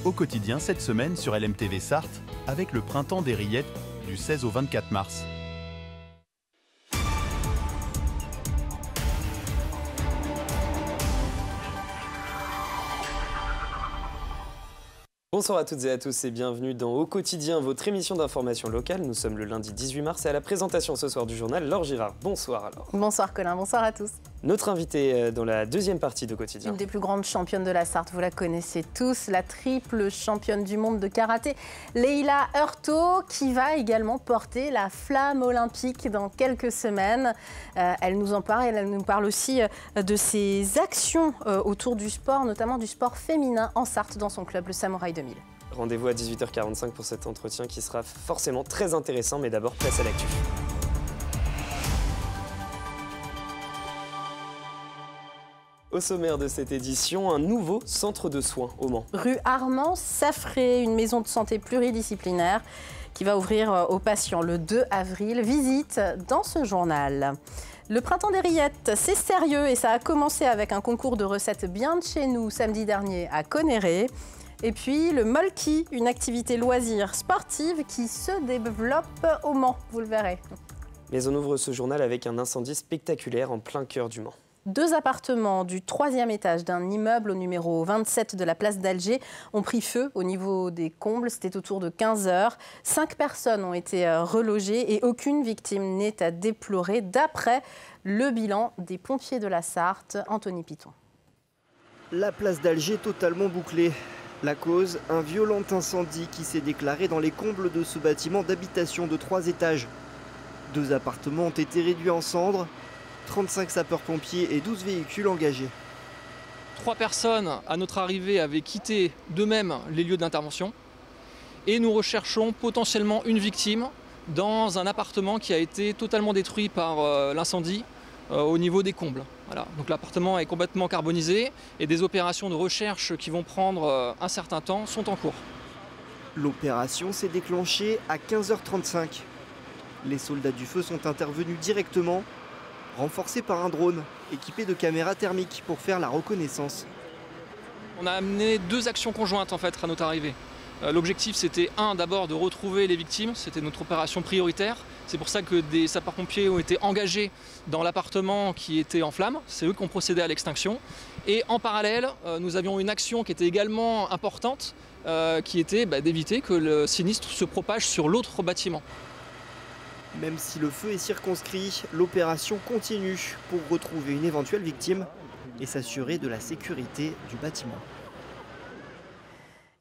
Au quotidien cette semaine sur LMTV Sarthe avec le printemps des rillettes du 16 au 24 mars. Bonsoir à toutes et à tous et bienvenue dans Au quotidien, votre émission d'information locale. Nous sommes le lundi 18 mars et à la présentation ce soir du journal, Laure Girard. Bonsoir Laure. Bonsoir Colin, bonsoir à tous. Notre invitée dans la deuxième partie d'Au quotidien. Une des plus grandes championnes de la Sarthe, vous la connaissez tous, la triple championne du monde de karaté, Leila Heurtaud, qui va également porter la flamme olympique dans quelques semaines. Elle nous en parle et elle nous parle aussi de ses actions autour du sport, notamment du sport féminin en Sarthe dans son club, le Samouraï 2000. Rendez-vous à 18h45 pour cet entretien qui sera forcément très intéressant, mais d'abord place à l'actu. Au sommaire de cette édition, un nouveau centre de soins au Mans. Rue Armand Saffré, une maison de santé pluridisciplinaire qui va ouvrir aux patients le 2 avril. Visite dans ce journal. Le printemps des rillettes, c'est sérieux et ça a commencé avec un concours de recettes bien de chez nous samedi dernier à Conneré. Et puis le molki, une activité loisir sportive qui se développe au Mans, vous le verrez. Mais on ouvre ce journal avec un incendie spectaculaire en plein cœur du Mans. 2 appartements du 3e étage d'un immeuble au numéro 27 de la place d'Alger ont pris feu au niveau des combles. C'était autour de 15 h. 5 personnes ont été relogées et aucune victime n'est à déplorer d'après le bilan des pompiers de la Sarthe, Anthony Piton. La place d'Alger totalement bouclée. La cause, un violent incendie qui s'est déclaré dans les combles de ce bâtiment d'habitation de 3 étages. 2 appartements ont été réduits en cendres. 35 sapeurs-pompiers et 12 véhicules engagés. 3 personnes, à notre arrivée, avaient quitté d'eux-mêmes les lieux d'intervention. Et nous recherchons potentiellement une victime dans un appartement qui a été totalement détruit par l'incendie au niveau des combles. Voilà. Donc l'appartement est complètement carbonisé et des opérations de recherche qui vont prendre un certain temps sont en cours. L'opération s'est déclenchée à 15h35. Les soldats du feu sont intervenus directement, renforcé par un drone équipé de caméras thermiques pour faire la reconnaissance. On a amené 2 actions conjointes en fait à notre arrivée. L'objectif c'était d'abord de retrouver les victimes, c'était notre opération prioritaire. C'est pour ça que des sapeurs-pompiers ont été engagés dans l'appartement qui était en flammes. C'est eux qui ont procédé à l'extinction. Et en parallèle, nous avions une action qui était également importante, qui était d'éviter que le sinistre se propage sur l'autre bâtiment. Même si le feu est circonscrit, l'opération continue pour retrouver une éventuelle victime et s'assurer de la sécurité du bâtiment.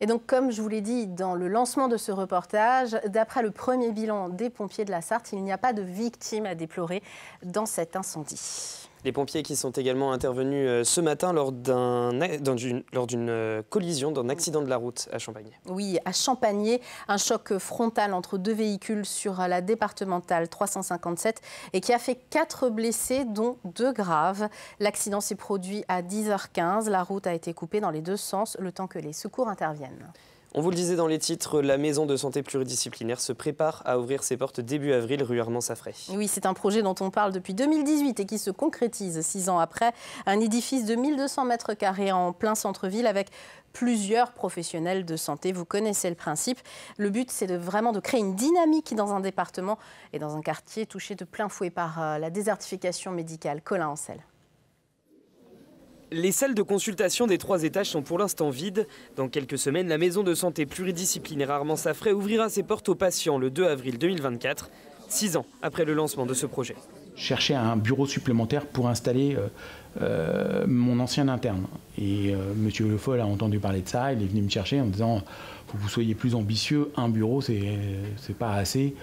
Et donc, comme je vous l'ai dit dans le lancement de ce reportage, d'après le premier bilan des pompiers de la Sarthe, il n'y a pas de victimes à déplorer dans cet incendie. Les pompiers qui sont également intervenus ce matin lors d'une collision, d'un accident de la route à Champagné. Oui, à Champagné, un choc frontal entre 2 véhicules sur la départementale 357 et qui a fait 4 blessés, dont 2 graves. L'accident s'est produit à 10h15. La route a été coupée dans les 2 sens, le temps que les secours interviennent. On vous le disait dans les titres, la maison de santé pluridisciplinaire se prépare à ouvrir ses portes début avril, rue Armand Saffré. Oui, c'est un projet dont on parle depuis 2018 et qui se concrétise 6 ans après. Un édifice de 1200 mètres carrés en plein centre-ville avec plusieurs professionnels de santé. Vous connaissez le principe. Le but, c'est vraiment de créer une dynamique dans un département et dans un quartier touché de plein fouet par la désertification médicale. Colin Ancel. Les salles de consultation des 3 étages sont pour l'instant vides. Dans quelques semaines, la maison de santé pluridisciplinaire Armand Saffré ouvrira ses portes aux patients le 2 avril 2024, 6 ans après le lancement de ce projet. Chercher un bureau supplémentaire pour installer mon ancien interne. Et M. Le Foll a entendu parler de ça, il est venu me chercher en me disant « faut que vous soyez plus ambitieux, un bureau c'est pas assez ».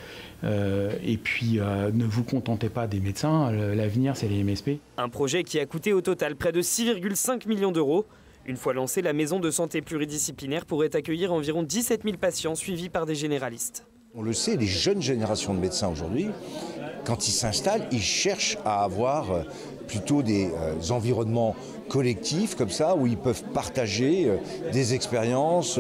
Et puis ne vous contentez pas des médecins, l'avenir c'est les MSP. Un projet qui a coûté au total près de 6,5 millions d'euros. Une fois lancée, la maison de santé pluridisciplinaire pourrait accueillir environ 17 000 patients suivis par des généralistes. On le sait, les jeunes générations de médecins aujourd'hui, quand ils s'installent, ils cherchent à avoir plutôt des environnements collectifs comme ça, où ils peuvent partager des expériences,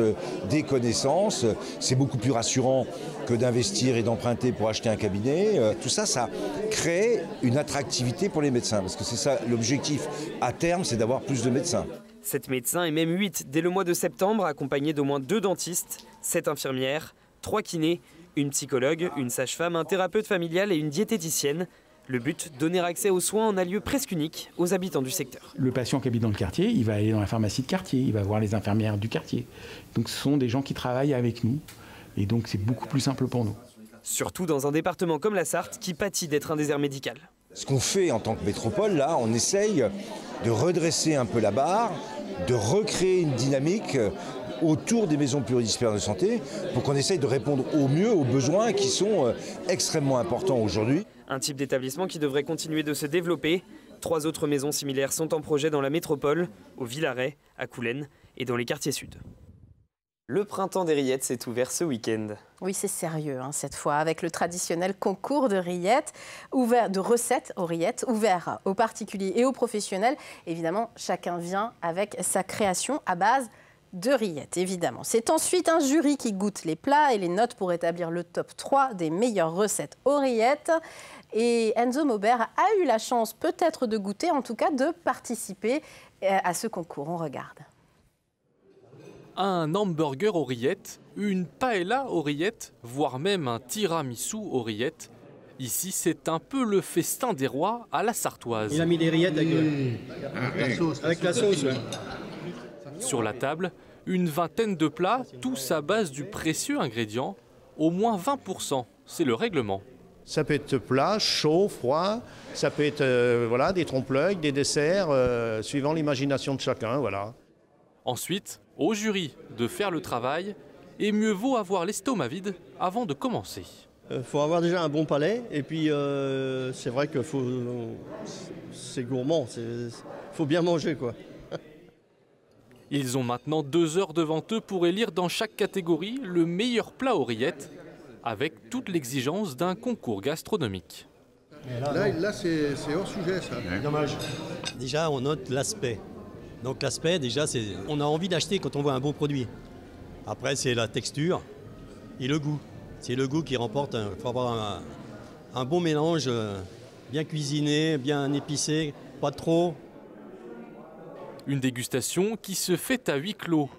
des connaissances. C'est beaucoup plus rassurant que d'investir et d'emprunter pour acheter un cabinet. Tout ça, ça crée une attractivité pour les médecins, parce que c'est ça l'objectif. À terme, c'est d'avoir plus de médecins. 7 médecins et même 8 dès le mois de septembre, accompagnés d'au moins 2 dentistes, 7 infirmières, 3 kinés, une psychologue, une sage-femme, un thérapeute familial et une diététicienne. Le but, donner accès aux soins en un lieu presque unique aux habitants du secteur. Le patient qui habite dans le quartier, il va aller dans la pharmacie de quartier, il va voir les infirmières du quartier. Donc ce sont des gens qui travaillent avec nous et donc c'est beaucoup plus simple pour nous. Surtout dans un département comme la Sarthe qui pâtit d'être un désert médical. Ce qu'on fait en tant que métropole, là, on essaye de redresser un peu la barre, de recréer une dynamique autour des maisons pluridisciplinaires de santé pour qu'on essaye de répondre au mieux aux besoins qui sont extrêmement importants aujourd'hui. Un type d'établissement qui devrait continuer de se développer. 3 autres maisons similaires sont en projet dans la métropole, au Villaret, à Coulennes et dans les quartiers sud. Le printemps des rillettes s'est ouvert ce week-end. Oui, c'est sérieux cette fois, avec le traditionnel concours de rillettes, ouvert de recettes aux rillettes, ouvert aux particuliers et aux professionnels. Évidemment, chacun vient avec sa création à base de rillettes, évidemment. C'est ensuite un jury qui goûte les plats et les notes pour établir le top 3 des meilleures recettes aux rillettes. Et Enzo Maubert a eu la chance peut-être de goûter, en tout cas de participer à ce concours. On regarde. Un hamburger aux rillettes, une paella aux rillettes, voire même un tiramisu aux rillettes. Ici, c'est un peu le festin des rois à la sartoise. Il a mis des rillettes avec la sauce. Ouais. Sur la table, une vingtaine de plats, tous à base du précieux ingrédient, au moins 20%, c'est le règlement. Ça peut être plat, chaud, froid, ça peut être des trompe-l'œil, des desserts, suivant l'imagination de chacun. Voilà. Ensuite, au jury de faire le travail, et mieux vaut avoir l'estomac vide avant de commencer. Faut avoir déjà un bon palais, et puis c'est vrai que c'est gourmand, faut bien manger quoi. Ils ont maintenant 2 heures devant eux pour élire dans chaque catégorie le meilleur plat aux rillettes, avec toute l'exigence d'un concours gastronomique. Là c'est hors sujet ça. Dommage. Déjà on note l'aspect. Donc l'aspect déjà on a envie d'acheter quand on voit un bon produit. Après c'est la texture et le goût. C'est le goût qui remporte. Il faut avoir un bon mélange, bien cuisiné, bien épicé, pas trop. Une dégustation qui se fait à huis clos.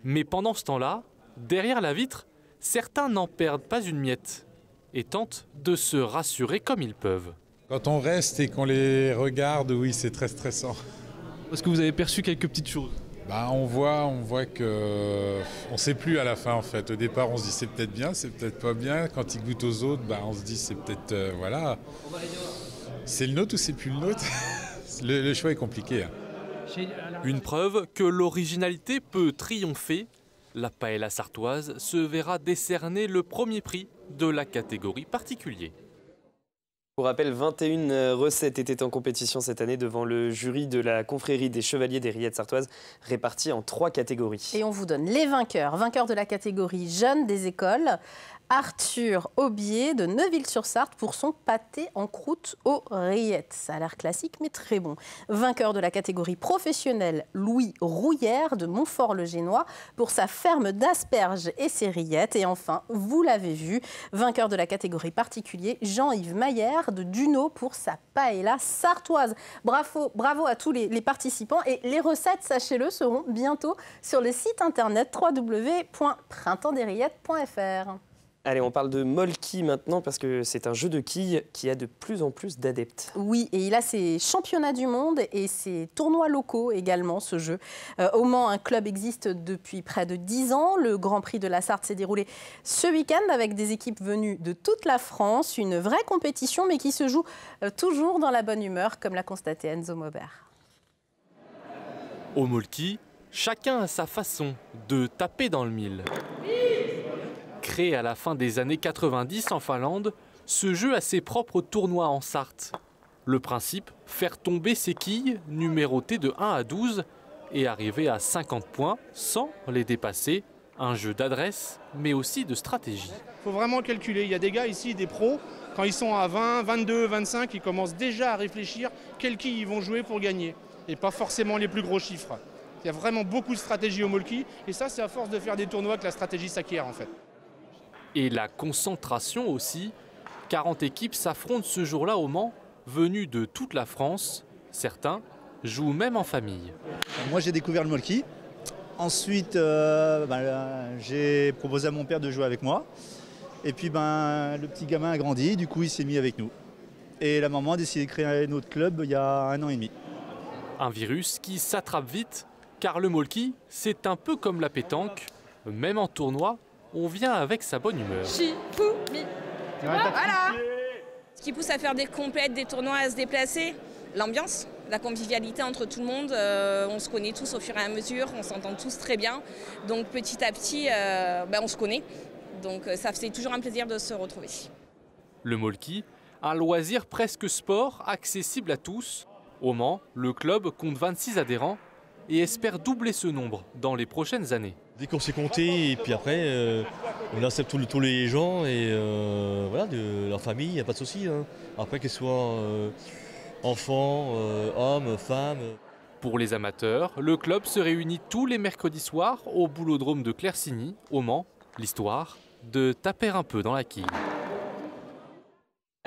Mais pendant ce temps-là, derrière la vitre, certains n'en perdent pas une miette et tentent de se rassurer comme ils peuvent. Quand on reste et qu'on les regarde, oui, c'est très stressant. Est-ce que vous avez perçu quelques petites choses ? On voit que on sait plus à la fin en fait. Au départ, on se dit c'est peut-être bien, c'est peut-être pas bien. Quand ils goûtent aux autres, on se dit c'est peut-être c'est le nôtre ou c'est plus le nôtre. Le choix est compliqué. Une preuve que l'originalité peut triompher. La paella sartoise se verra décerner le premier prix de la catégorie particulier. Pour rappel, 21 recettes étaient en compétition cette année devant le jury de la confrérie des chevaliers des rillettes sartoises, répartis en 3 catégories. Et on vous donne les vainqueurs. Vainqueur de la catégorie jeunes des écoles, Arthur Aubier de Neuville-sur-Sarthe pour son pâté en croûte aux rillettes. Ça a l'air classique, mais très bon. Vainqueur de la catégorie professionnelle, Louis Rouillère de Montfort-le-Génois pour sa ferme d'asperges et ses rillettes. Et enfin, vous l'avez vu, vainqueur de la catégorie particulier, Jean-Yves Maillère de Duno pour sa paella sartoise. Bravo à tous les participants. Et les recettes, sachez-le, seront bientôt sur le site internet www.printemps-des-rillettes.fr. Allez, on parle de Molki maintenant parce que c'est un jeu de quilles qui a de plus en plus d'adeptes. Oui, et il a ses championnats du monde et ses tournois locaux également, ce jeu. Au Mans, un club existe depuis près de 10 ans. Le Grand Prix de la Sarthe s'est déroulé ce week-end avec des équipes venues de toute la France. Une vraie compétition, mais qui se joue toujours dans la bonne humeur, comme l'a constaté Enzo Maubert. Au Molki, chacun a sa façon de taper dans le mille. Créé à la fin des années 90 en Finlande, ce jeu a ses propres tournois en Sarthe. Le principe, faire tomber ses quilles numérotées de 1 à 12 et arriver à 50 points sans les dépasser. Un jeu d'adresse, mais aussi de stratégie. Il faut vraiment calculer. Il y a des gars ici, des pros, quand ils sont à 20, 22, 25, ils commencent déjà à réfléchir quelles quilles ils vont jouer pour gagner. Et pas forcément les plus gros chiffres. Il y a vraiment beaucoup de stratégie au Molki. Et ça, c'est à force de faire des tournois que la stratégie s'acquiert en fait. Et la concentration aussi. 40 équipes s'affrontent ce jour-là au Mans, venues de toute la France. Certains jouent même en famille. Moi j'ai découvert le molki. Ensuite j'ai proposé à mon père de jouer avec moi. Et puis le petit gamin a grandi, du coup il s'est mis avec nous. Et la maman a décidé de créer notre club il y a 1 an et demi. Un virus qui s'attrape vite, car le molki, c'est un peu comme la pétanque. Même en tournoi, on vient avec sa bonne humeur. Voilà. Ce qui pousse à faire des compètes, des tournois, à se déplacer, l'ambiance, la convivialité entre tout le monde. On se connaît tous au fur et à mesure, on s'entend tous très bien. Donc petit à petit, on se connaît. Donc ça c'est toujours un plaisir de se retrouver. Le molki, un loisir presque sport, accessible à tous. Au Mans, le club compte 26 adhérents et espère doubler ce nombre dans les prochaines années. Dès qu'on s'est compté, et puis après, on accepte tous les gens et voilà, de leur famille, il n'y a pas de souci. Hein. Après, qu'ils soient enfants, hommes, femmes. Pour les amateurs, le club se réunit tous les mercredis soirs au boulodrome de Claircigny, au Mans. L'histoire de taper un peu dans la quille.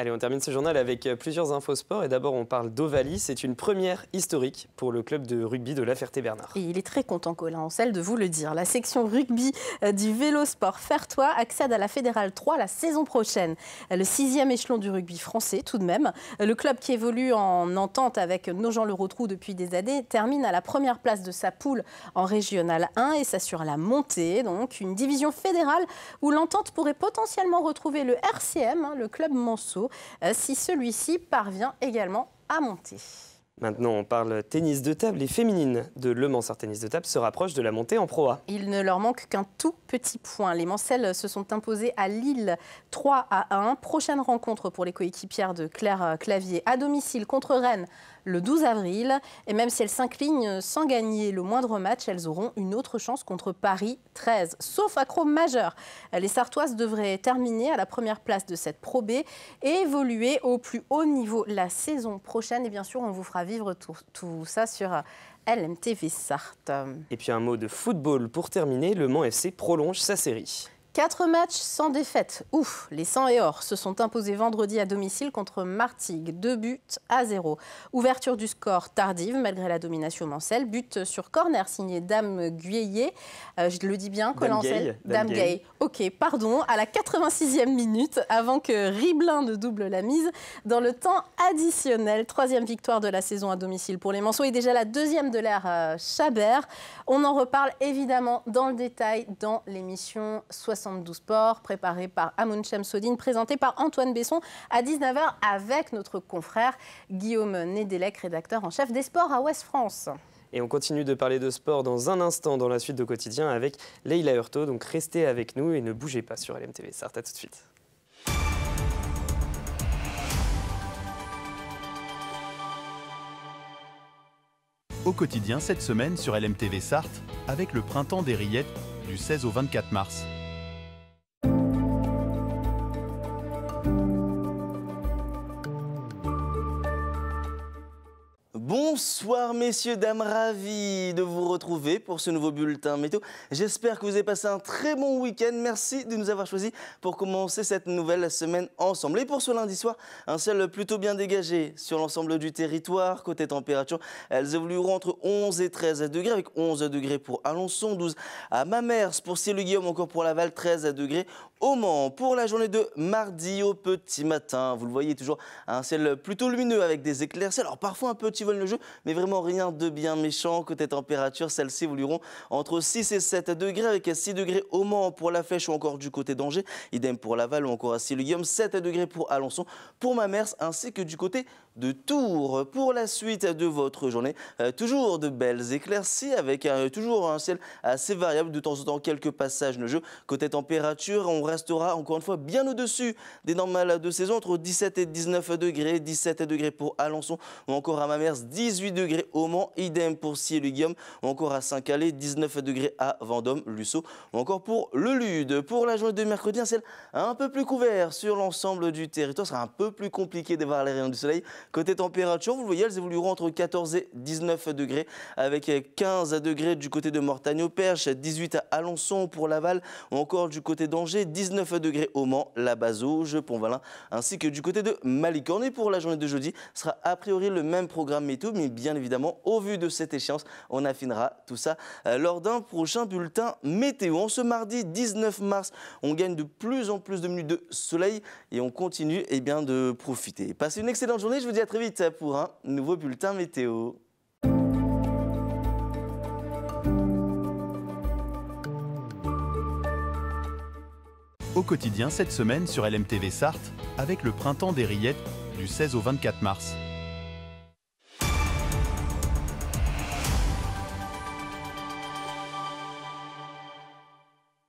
Allez, on termine ce journal avec plusieurs infos sport. Et d'abord, on parle d'Ovalie. C'est une première historique pour le club de rugby de La Ferté-Bernard. Et il est très content, Colin Ancel, de vous le dire. La section rugby du Vélosport Fertois accède à la Fédérale 3 la saison prochaine. Le 6e échelon du rugby français, tout de même. Le club qui évolue en entente avec Nogent-le-Rotrou depuis des années termine à la première place de sa poule en Régional 1 et s'assure la montée. Donc, une division fédérale où l'entente pourrait potentiellement retrouver le RCM, le club Monceau, si celui-ci parvient également à monter. Maintenant, on parle tennis de table. Les féminines de Le Mans Tennis de table se rapprochent de la montée en Pro A. Il ne leur manque qu'un tout petit point. Les Mancelles se sont imposées à Lille 3-1. Prochaine rencontre pour les coéquipières de Claire Clavier à domicile contre Rennes le 12 avril. Et même si elles s'inclinent sans gagner le moindre match, elles auront une autre chance contre Paris 13. Sauf accro majeur, les Sartoises devraient terminer à la première place de cette Pro B et évoluer au plus haut niveau la saison prochaine. Et bien sûr, on vous fera vivre tout ça sur LMTV Sarthe. Et puis un mot de football pour terminer. Le Mans FC prolonge sa série. 4 matchs sans défaite. Ouf, les 100 et or se sont imposés vendredi à domicile contre Martigues, 2-0. Ouverture du score tardive malgré la domination mancelle. But sur corner signé Dame Guyeyer. Je le dis bien, Colin Ancel. Dame Gay. Ok, pardon. À la 86e minute, avant que Riblin ne double la mise. Dans le temps additionnel, 3e victoire de la saison à domicile pour les Manceaux et déjà la 2e de l'ère Chabert. On en reparle évidemment dans le détail dans l'émission 72 Sport, préparé par Amoun Chemsoudine, présenté par Antoine Besson à 19h avec notre confrère Guillaume Nedelec, rédacteur en chef des sports à Ouest France. Et on continue de parler de sport dans un instant dans la suite de Quotidien avec Leïla Hurto. Donc restez avec nous et ne bougez pas sur LMTV Sarthe. À tout de suite. Au quotidien cette semaine sur LMTV Sarthe avec le printemps des rillettes du 16 au 24 mars. Bonsoir messieurs, dames, ravi de vous retrouver pour ce nouveau bulletin météo. J'espère que vous avez passé un très bon week-end. Merci de nous avoir choisis pour commencer cette nouvelle semaine ensemble. Et pour ce lundi soir, un ciel plutôt bien dégagé sur l'ensemble du territoire. Côté température, elles évolueront entre 11 et 13 degrés avec 11 degrés pour Alençon, 12 à Mamers, pour Cieux-le-Guillaume, encore pour Laval, 13 degrés au Mans. Pour la journée de mardi au petit matin, vous le voyez, toujours un ciel plutôt lumineux avec des éclaircies. Alors parfois un petit vol de jeu, mais vraiment rien de bien méchant. Côté température, celles-ci évolueront entre 6 et 7 degrés avec 6 degrés au Mans pour la Flèche ou encore du côté d'Angers. Idem pour Laval ou encore à Cieux-le-Guillaume, 7 degrés pour Alençon, pour Mamers ainsi que du côté de Tours. Pour la suite de votre journée, toujours de belles éclaircies avec toujours un ciel assez variable, de temps en temps quelques passages nuageux. Côté température, on restera encore une fois bien au-dessus des normales de saison, entre 17 et 19 degrés, 17 degrés pour Alençon ou encore à Mamers, 18 degrés au Mans, idem pour Cieux-le-Guillaume ou encore à Saint-Calais, 19 degrés à Vendôme, Lussau ou encore pour le Lude. Pour la journée de mercredi, un ciel un peu plus couvert sur l'ensemble du territoire, ce sera un peu plus compliqué de voir les rayons du soleil. Côté température, vous le voyez, elles évolueront entre 14 et 19 degrés avec 15 degrés du côté de Mortagne-au-Perche, 18 à Alençon pour Laval ou encore du côté d'Angers, 19 degrés au Mans, la Bazouge, Pont-Valin ainsi que du côté de Malicorne. Et pour la journée de jeudi, ce sera a priori le même programme météo, mais Et bien évidemment, au vu de cette échéance, on affinera tout ça lors d'un prochain bulletin météo. En ce mardi 19 mars, on gagne de plus en plus de minutes de soleil et on continue de profiter. Passez une excellente journée, je vous dis à très vite pour un nouveau bulletin météo. Au quotidien cette semaine sur LMTV Sarthe, avec le printemps des rillettes du 16 au 24 mars.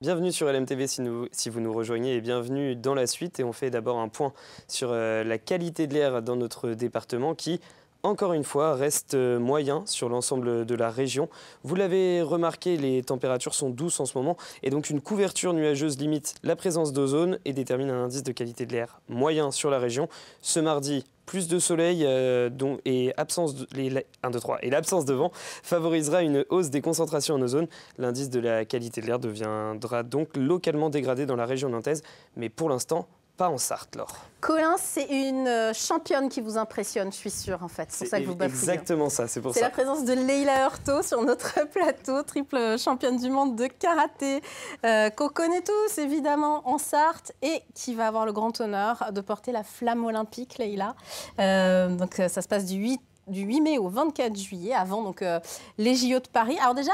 Bienvenue sur LMTV si vous nous rejoignez et bienvenue dans la suite. Et on fait d'abord un point sur la qualité de l'air dans notre département qui, encore une fois, reste moyen sur l'ensemble de la région. Vous l'avez remarqué, les températures sont douces en ce moment et donc une couverture nuageuse limite la présence d'ozone et détermine un indice de qualité de l'air moyen sur la région. Ce mardi, plus de soleil et l'absence de vent favorisera une hausse des concentrations en ozone. L'indice de la qualité de l'air deviendra donc localement dégradé dans la région nantaise, mais pour l'instant, pas en Sarthe, Laure. Colin, c'est une championne qui vous impressionne, je suis sûre, en fait. C'est pour ça que vous bafouillez. Exactement ça, c'est pour ça. C'est la présence de Leila Hurto sur notre plateau, triple championne du monde de karaté, qu'on connaît tous, évidemment, en Sarthe, et qui va avoir le grand honneur de porter la flamme olympique, Leila. Donc, ça se passe du 8 mai au 24 juillet, avant donc, les JO de Paris. Alors déjà,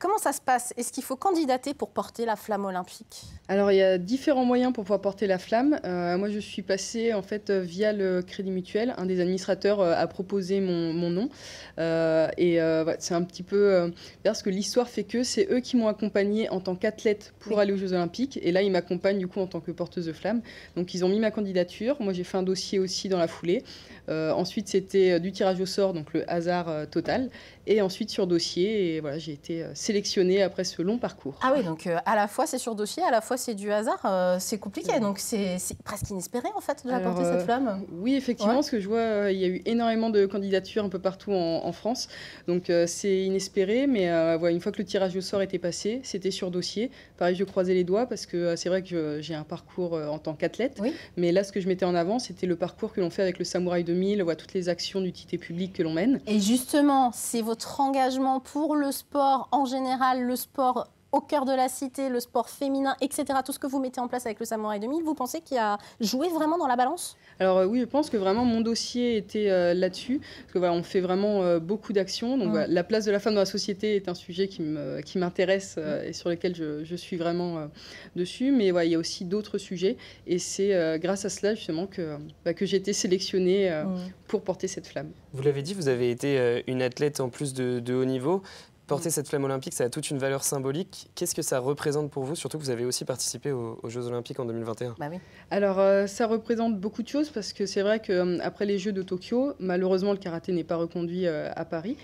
comment ça se passe? Est-ce qu'il faut candidater pour porter la flamme olympique? Alors, il y a différents moyens pour pouvoir porter la flamme. Moi, je suis passée en fait via le Crédit Mutuel. Un des administrateurs a proposé mon nom. C'est un petit peu... parce que l'histoire fait que c'est eux qui m'ont accompagnée en tant qu'athlète pour aller aux Jeux Olympiques. Et là, ils m'accompagnent du coup en tant que porteuse de flamme. Donc, ils ont mis ma candidature. Moi, j'ai fait un dossier aussi dans la foulée. Ensuite, c'était du tirage au sort, donc le hasard total. Et ensuite, sur dossier. Et voilà, j'ai été sélectionnée après ce long parcours. Ah oui, donc à la fois c'est sur dossier, à la fois c'est du hasard, c'est compliqué. Donc c'est presque inespéré en fait de la porter cette flamme. Oui, effectivement, parce que je vois il y a eu énormément de candidatures un peu partout en France. Donc c'est inespéré, mais une fois que le tirage au sort était passé, c'était sur dossier. Pareil, je croisais les doigts parce que c'est vrai que j'ai un parcours en tant qu'athlète. Oui. Mais là, ce que je mettais en avant, c'était le parcours que l'on fait avec le Samouraï 2000, toutes les actions d'utilité publique que l'on mène. Et justement, c'est votre engagement pour le sport en général, le sport au cœur de la cité, le sport féminin, etc., tout ce que vous mettez en place avec le Samouraï 2000, vous pensez qu'il a joué vraiment dans la balance? Alors oui, je pense que vraiment mon dossier était là-dessus, parce que on fait vraiment beaucoup d'actions. Donc la place de la femme dans la société est un sujet qui m'intéresse et sur lequel je suis vraiment dessus. Mais il y a aussi d'autres sujets, et c'est grâce à cela justement que j'ai été sélectionnée pour porter cette flamme. Vous l'avez dit, vous avez été une athlète en plus de haut niveau. Porter cette flamme olympique, ça a toute une valeur symbolique. Qu'est-ce que ça représente pour vous? Surtout que vous avez aussi participé aux Jeux Olympiques en 2021. Bah oui. Alors, ça représente beaucoup de choses parce que c'est vrai qu'après les Jeux de Tokyo, malheureusement, le karaté n'est pas reconduit à Paris.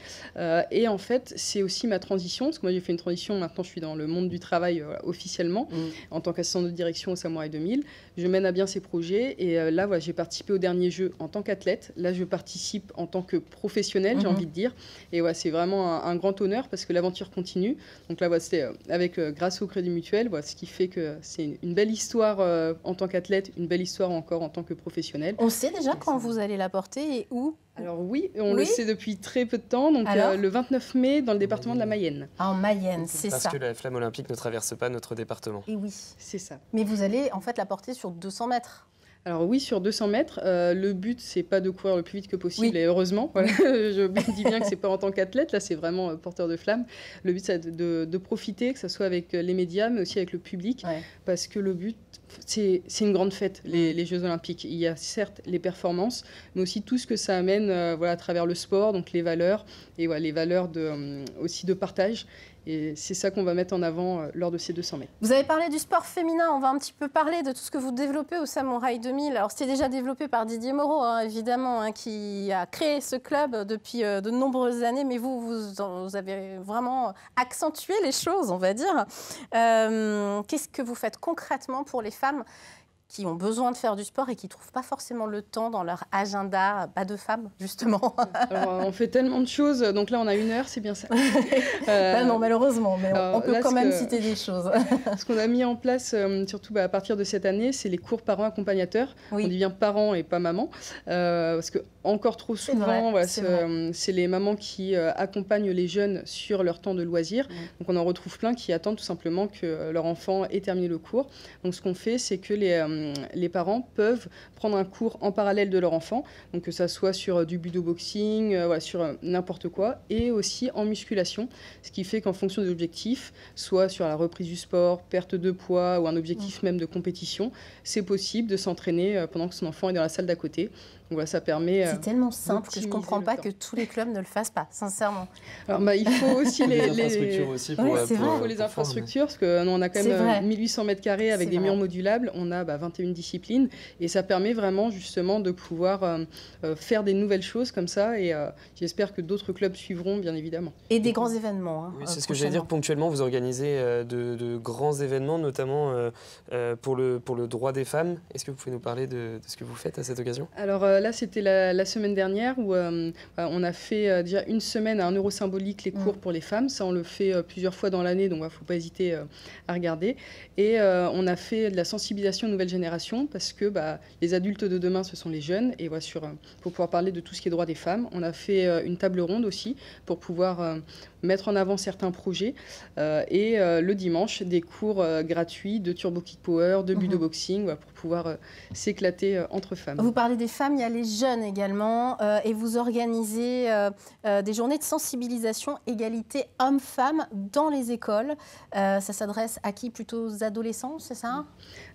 Et en fait, c'est aussi ma transition, parce que moi, j'ai fait une transition. Maintenant, je suis dans le monde du travail officiellement, en tant qu'assistante de direction au Samouraï 2000. Je mène à bien ces projets. Et là, j'ai participé aux derniers Jeux en tant qu'athlète. Là, je participe en tant que professionnelle, j'ai envie de dire. Et c'est vraiment un grand honneur, parce que l'aventure continue. Donc là, c'était grâce au Crédit Mutuel, ce qui fait que c'est une belle histoire en tant qu'athlète, une belle histoire encore en tant que professionnelle. On sait déjà quand vous allez la porter et où? Alors oui, on le sait depuis très peu de temps, donc le 29 mai dans le département de la Mayenne. En Mayenne, c'est ça. Parce que la flamme olympique ne traverse pas notre département. Et oui. C'est ça. Mais vous allez en fait la porter sur 200 mètres. Alors oui, sur 200 mètres, le but, c'est pas de courir le plus vite que possible, et heureusement. Voilà. Je dis bien que c'est pas en tant qu'athlète, là, c'est vraiment porteur de flamme. Le but, c'est de profiter, que ce soit avec les médias, mais aussi avec le public, parce que le but, c'est une grande fête, les Jeux Olympiques. Il y a certes les performances, mais aussi tout ce que ça amène à travers le sport, donc les valeurs, et les valeurs aussi de partage. Et c'est ça qu'on va mettre en avant lors de ces 200 mètres. Vous avez parlé du sport féminin, on va un petit peu parler de tout ce que vous développez au Samouraï 2000. Alors c'était déjà développé par Didier Moreau, évidemment, qui a créé ce club depuis de nombreuses années, mais vous avez vraiment accentué les choses, on va dire. Qu'est-ce que vous faites concrètement pour les femmes qui ont besoin de faire du sport et qui ne trouvent pas forcément le temps dans leur agenda de femmes, justement? Alors, on fait tellement de choses, donc là on a 1 heure, c'est bien ça. Non, malheureusement, mais on peut quand même citer des choses. Ce qu'on a mis en place, surtout à partir de cette année, c'est les cours parents accompagnateurs. Oui. On dit bien parents et pas maman, parce que encore trop souvent, voilà, c'est les mamans qui accompagnent les jeunes sur leur temps de loisirs. Donc on en retrouve plein qui attendent tout simplement que leur enfant ait terminé le cours. Donc ce qu'on fait, c'est que les parents peuvent prendre un cours en parallèle de leur enfant, donc que ça soit sur du budo-boxing, voilà, sur n'importe quoi, et aussi en musculation, ce qui fait qu'en fonction des objectifs, soit sur la reprise du sport, perte de poids ou un objectif même de compétition, c'est possible de s'entraîner pendant que son enfant est dans la salle d'à côté. Donc voilà, ça permet. C'est tellement simple que je ne comprends pas que tous les clubs ne le fassent pas, sincèrement. Alors, il faut aussi les infrastructures aussi pour, il faut les infrastructures, parce qu'on a quand même 1800 mètres carrés avec des murs modulables, on a 21 disciplines, et ça permet vraiment justement de pouvoir faire des nouvelles choses comme ça, et j'espère que d'autres clubs suivront, bien évidemment. Et des grands événements. Hein, oui, c'est ce que j'allais dire. Ponctuellement, vous organisez de grands événements, notamment pour le droit des femmes. Est-ce que vous pouvez nous parler de ce que vous faites à cette occasion? Alors là, c'était la semaine dernière où on a fait déjà 1 semaine à 1 euro symbolique les cours pour les femmes. Ça, on le fait plusieurs fois dans l'année, donc il ne faut pas hésiter à regarder. Et on a fait de la sensibilisation aux nouvelles générations parce que les adultes de demain, ce sont les jeunes. Et voilà, pour pouvoir parler de tout ce qui est droit des femmes, on a fait une table ronde aussi pour pouvoir mettre en avant certains projets. Et le dimanche, des cours gratuits de Turbo Kick Power, de budo-boxing, voilà, pour pouvoir s'éclater entre femmes. Vous parlez des femmes, il y a les jeunes également, et vous organisez des journées de sensibilisation égalité hommes-femmes dans les écoles. Ça s'adresse à qui? Plutôt aux adolescents, c'est ça?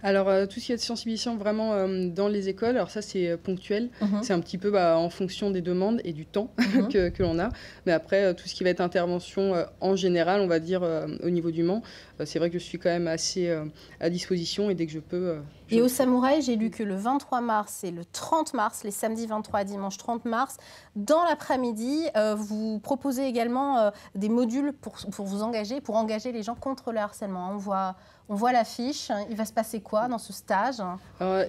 Alors, tout ce qui est de sensibilisation vraiment dans les écoles, alors ça c'est ponctuel, c'est un petit peu en fonction des demandes et du temps que l'on a. Mais après, tout ce qui va être intervention en général, on va dire au niveau du Mans, c'est vrai que je suis quand même assez à disposition et dès que je peux... Et au Samouraï, j'ai lu que le 23 mars et le 30 mars, les samedis 23 et dimanche 30 mars, dans l'après-midi, vous proposez également des modules pour vous engager, pour engager les gens contre le harcèlement. On voit l'affiche. Il va se passer quoi dans ce stage?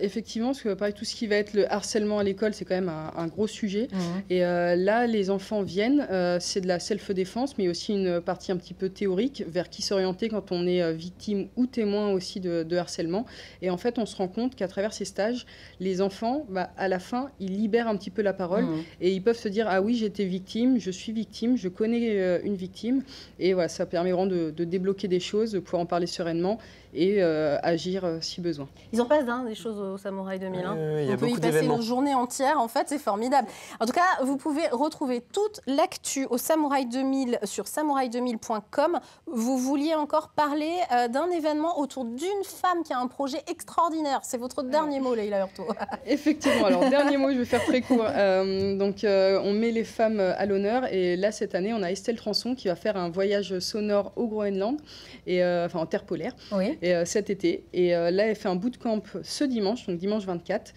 Effectivement, parce que pareil, tout ce qui va être le harcèlement à l'école, c'est quand même un gros sujet. Et là, les enfants viennent, c'est de la self-défense, mais aussi une partie un petit peu théorique, vers qui s'orienter quand on est victime ou témoin aussi de harcèlement. Et en fait, on se rend compte qu'à travers ces stages, les enfants, à la fin, ils libèrent un petit peu la parole et ils peuvent se dire « Ah oui, j'étais victime, je suis victime, je connais une victime ». Et voilà, ça permet vraiment de débloquer des choses, de pouvoir en parler sereinement et agir si besoin. Ils en passent des choses au Samouraï 2000. On peut y passer une journée entière, en fait, c'est formidable. En tout cas, vous pouvez retrouver toute l'actu au Samouraï 2000 sur samouraï2000.com. Vous vouliez encore parler d'un événement autour d'une femme qui a un projet extraordinaire. C'est votre dernier mot, Leïla Hurto. Effectivement, alors dernier mot, je vais faire très court. On met les femmes à l'honneur et là, cette année, on a Estelle Transon qui va faire un voyage sonore au Groenland, en terre polaire. Oui. Et, cet été. Et là, elle fait un bootcamp ce dimanche, donc dimanche 24.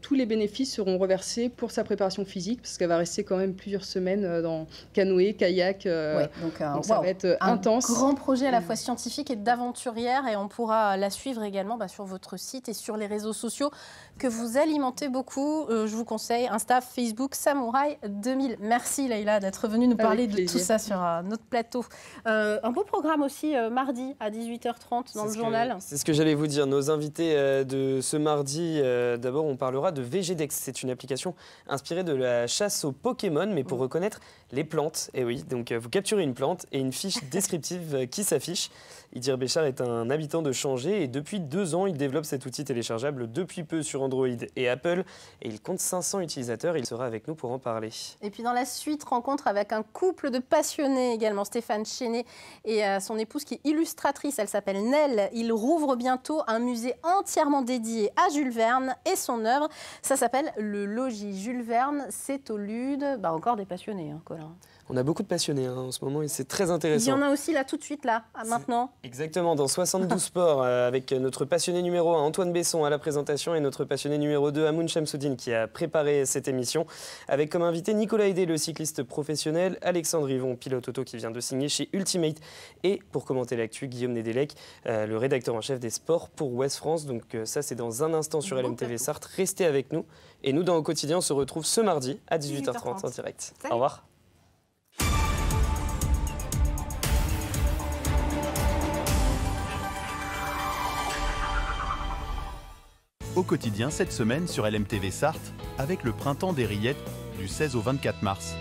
Tous les bénéfices seront reversés pour sa préparation physique, parce qu'elle va rester quand même plusieurs semaines dans canoë, kayak. Donc ça va être intense. Un grand projet à la fois scientifique et d'aventurière, et on pourra la suivre également sur votre site et sur les réseaux sociaux que vous alimentez beaucoup. Je vous conseille Insta, Facebook, Samouraï 2000. Merci Leïla d'être venue nous parler de tout ça sur notre plateau. Un beau programme aussi mardi à 18h30 dans le journal. C'est ce que j'allais vous dire. Nos invités de ce mardi, d'abord on parlera de VGDex. C'est une application inspirée de la chasse aux Pokémon, mais pour reconnaître les plantes. Et oui, donc vous capturez une plante et une fiche descriptive qui s'affiche. Idir Béchar est un habitant de Changé et depuis 2 ans, il développe cet outil téléchargeable depuis peu sur Android et Apple. Et il compte 500 utilisateurs. Il sera avec nous pour en parler. Et puis dans la suite, rencontre avec un couple de passionnés également, Stéphane Chenet et son épouse qui est illustratrice. Elle s'appelle Nell. Il rouvre bientôt un musée entièrement dédié à Jules Verne et son œuvre. Ça s'appelle le Logis Jules Verne. C'est au Lude. Encore des passionnés, Colin. On a beaucoup de passionnés en ce moment et c'est très intéressant. Il y en a aussi là tout de suite, là, maintenant. Exactement, dans 72 sports, avec notre passionné numéro 1, Antoine Besson, à la présentation et notre passionné numéro 2, Amoun Chamsoudine, qui a préparé cette émission, avec comme invité Nicolas Hédé, le cycliste professionnel, Alexandre Yvon, pilote auto qui vient de signer chez Ultimate, et pour commenter l'actu, Guillaume Nedelec, le rédacteur en chef des sports pour Ouest France. Donc ça, c'est dans un instant sur LMTV Sarthe. Restez avec nous. Et nous, dans Au Quotidien, on se retrouve ce mardi à 18h30 en direct. Salut. Au revoir. Au quotidien cette semaine sur LMTV Sarthe avec le printemps des rillettes du 16 au 24 mars.